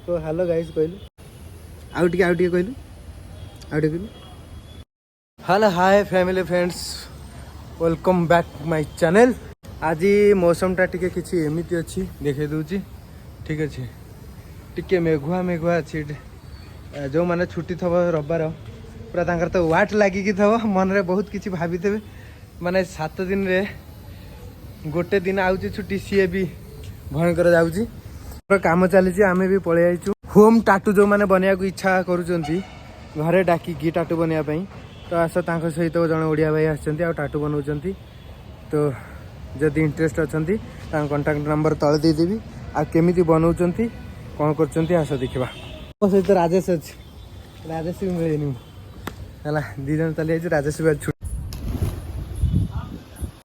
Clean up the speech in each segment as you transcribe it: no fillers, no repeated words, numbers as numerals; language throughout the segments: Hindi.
तो हेलो गाइस कहलु आउट के कहलु hello hi family friends welcome back my channel. आज मौसमटा टिके किछि एमिति अछि देखे दूची ठीक अच्छे टिके मेघुआ अच्छी जो मैंने छुट्टी थब रविवार पूरा तांकर तो वाट लगिकी थब मन रे बहुत किसी भाभी थे माने 7 दिन रे गोटे दिन आउची छुट्टी सी भी भयंकर जाऊँगी काम चली आम भी पलि आईचु होम टाटू जो मैंने बनया को इच्छा करुँच घरे डाकिकी टाटू बनवाई तो आस सहित जन ओडिया भाई आ टाटू बनाऊँ तो जदि इंटरेस्ट अच्छा कॉन्टैक्ट नंबर तले देदेवी आ केमिति बनाऊँ कौन कर आस देखा मो सहित राजेश अच्छी राजेश भी मिलेनि है दीज चली जाइए राजेश भी छुट्टी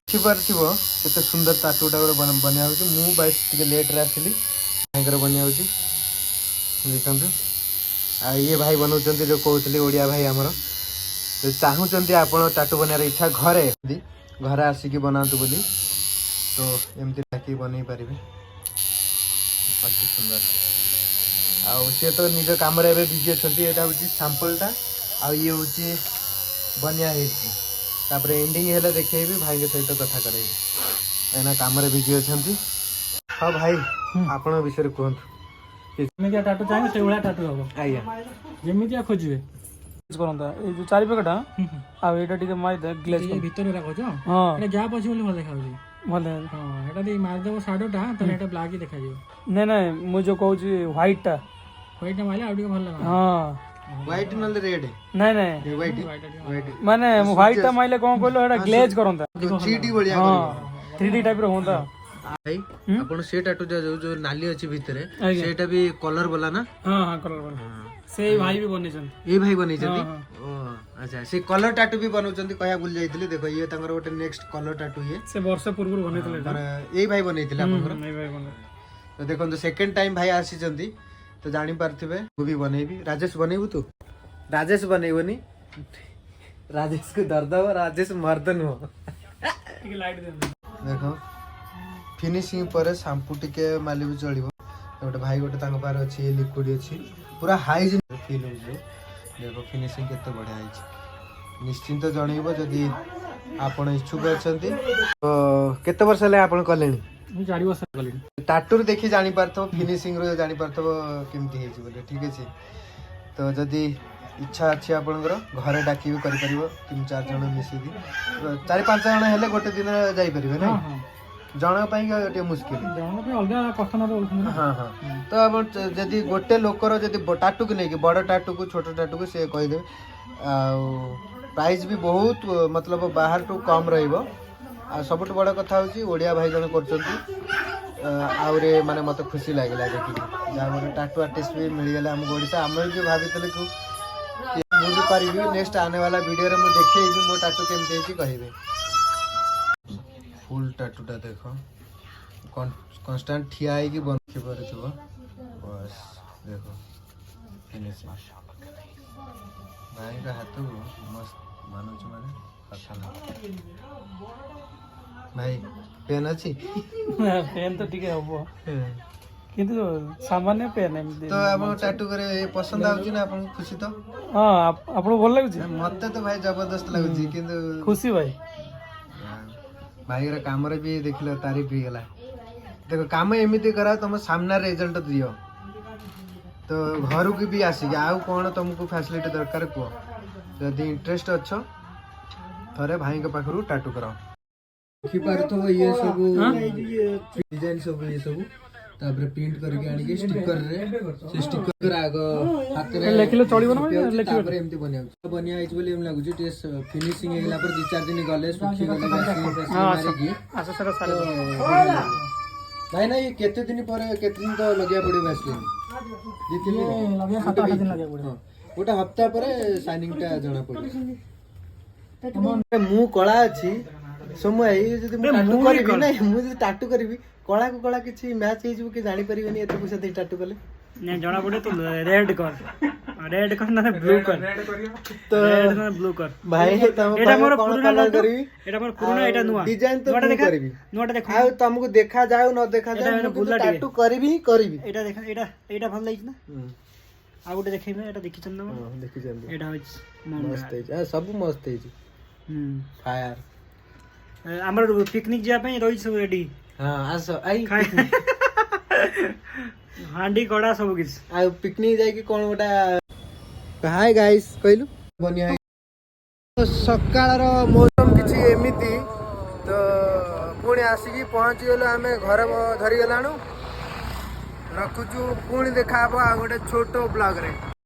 देखिपे सुंदर टाटूटा बनवा मुझे टे लेट्रे आसली भाई बनवा देखु आ ये भाई बनाऊँ जो कहते ओडिया भाई आमर तो चाहूँगी आप टाटू बनवार इच्छा घरे घरे आसिकी बनातु बोली तो एमती डाकी बन पारे अति सुंदर आउ सी तो निज कम बिजी अच्छा यहाँ हूँ सैंपलटा आ ये हूँ बनया तापर एंडिंग है देखेबी भाई के सहित कथा करेबी एना काम बिजी अच्छा हाँ भाई आपण विषय कहतु टाटू चाहिए से भाया टाटू हम आज्ञा जमी खोजे करता ये जो चारि पैकेटा आटा टे मारिदे ग्लेज भीतर रखो हाँ गैप अच्छे भल देखा भल हाँ ये मारिदेव साडोटा तो ये ब्लाक ही देखा नहीं नहीं मुझे कहूँ व्हाइटा व्हाइटा मारे आउ टे भल हाँ व्हाइट नले रेड नहीं नहीं व्हाइट माने व्हाइटा माइले कौन कहलो ग्लेज करता 3D बढ़िया हाँ 3D टाइप रो होता भाई आपण से टाटू जो नाली अछि भितरे सेटा भी कलर वाला ना हां हां कलर वाला से भाई भी बनै छन ए भाई बनै छथि ओ अच्छा से कलर टाटू भी बनौ छथि कया भूल जाइतले देखो ये तंगर गोटे नेक्स्ट कलर टाटू ये से वर्ष पूर्व बनैतले ए भाई बनैतले आपनकर ए भाई बनै तो देखो तो सेकंड टाइम भाई आसी छथि तो जानि पारथिबे वो भी बनेबी राजेश बनेबू तू राजेश बनेबनी राजेश को दर्द हो राजेश मर्दन हो ठीक लाइट दे देखो फिनिशिंग पर शैम्पू टिके माली भी चलिबो गोटे भाई गोटे तांको पार अछि लिक्विड अछि पूरा हाइजीन फील हो देखो फिनिशिंग केते बढ़िया है निश्चिंत जणैबो जदि आपण इच्छुक अछंती तो केते वर्ष ले आपण कलेनी मैं 4 वर्ष कलेनी टाटू देखि जानि पारथो फिनिशिंग रो जानि पारथो केमती हेछि बोले ठीक अछि तो जदि इच्छा अच्छी आपनकर घरे डाकी भी करि परिबो 3-4 जण मिसी दी 4-5 जण हेले गोटे दिन जाई परिबे ना जण पाई गोटे मुश्किल जण पे अलगा कस्टमर बोलछन हां हां तो अब जदि गोटे लोकर जदि टाटू के नहीं बड़ टाटू को छोट टाटू को से कहि दे प्राइस भी बहुत मतलब बाहर टू कम रहइबो आ सबट बड़ कथा होची ओडिया भाई जण करचंती आउरे माने मते खुशी लागला देखि जा गोटे टाटू आर्टिस्ट भी मिल गेला हम ओडिसा हम भी भाबितले को मु भी परिबी नेक्स्ट आने वाला वीडियो रे मु देखेइबी मो टाटू केमते छी कहिबे फुल टाटूटा देखो कांस्टेंट ठिया है कि बन के परथबो बस देखो फिनिशिंग भाई का हाथ मस्त मानो छ माने अच्छा ना भाई पेन अछि पेन तो ठीक है हबो किंतु सामान्य पेन है तो आप टाटू करे पसंद आउची ना आपन खुशी तो हां आपन भल लागुची मते तो भाई जबरदस्त लागुची किंतु खुशी भाई भाई रे काम रे भी देखलो तारीफ भी गला देखो काम एमिति करा तुम सामना रिजल्ट दियो तो घर को भी आसिक आउ कौन तुमको फैसिलिटी दरकार कह जदि इंटरेस्ट अच्छो थरे भाई के पाखरु टाटू कराओ देखि पारथो ये सब डिजाइन सब ये सब तापर प्रिंट करके आनी के स्टिकर रे से स्टिकर आगो हाथ रे लेखिलो चलिबो ना लेखिलो तापर एमती बनिया आइछ बोली एम लागु जे फिनिशिंग हेला पर 2-4 दिन गले सुखी गले मारी आसा सर सारे भाई ना ये केते दिन पर केते दिन तो लगिया पड़ी वैसलिन दितिले लगिया 7-8 दिन लगिया पड़ी गोटे हफ्ता पर शाइनिंग टा जणा पड़ी मु कला अछि समय जदि मु टाटू करबी नै मु जदि टाटू करबी कला को कला किछि मैच हे जबो कि जानि परिबेनी एते पैसा दे टाटू कले नै जणा पड़े तो रेड कर रेड कर ना ब्लू कर तो रेड ना ब्लू कर भाई तम एटा मोर कोन पुराना कलर तो करबी एटा मोर पुराना एटा नुआ डिजाइन तो नुआटा ମୁଁ देखा କରିବି नुआटा देखो ଆଉ ତମକୁ ଦେଖା ଯାଉ ନ ଦେଖା ଏଇଟା ଯାଉ ଏଇଟା ମୁଁ ବୁଲା କିନ୍ତୁ ଟିକେ। ଟାଟୁ କରିବି ହିଁ କରିବି एटा देखा एटा भल लाइछ ना आ गोटे देखैबे एटा देखि चंदा ହଁ ଦେଖିଛନ୍ତି एटा होइछ ମସ୍ତ ହେଇଛି ସବୁ ମସ୍ତ ହେଇଛି ଫାୟାର ଆମର ପିକନିକ ଯିବା ପାଇଁ ରହିଛି ସବୁ ରେଡି ହଁ ଆସ ଆଇ ହାଣ୍ଡି କଡା ସବୁ କିଛି ଆଉ ପିକନିକ ଯାଇକି କଣ ଗୋଟା ହାଇ ଗାଇସ୍ କହିଲୁ ବନିଆ ସକାଳର ମୌସମ କିଛି ଏମିତି ତ ପୁଣି ଆସିକି ପହଞ୍ଚିଗଲୁ ଆମେ ଘରେ ଧରିଗଲାଣୁ ରଖୁଛୁ ପୁଣି ଦେଖା ହବ ଆଉ ଗୋଟେ ଛୋଟ ବ୍ଲଗରେ।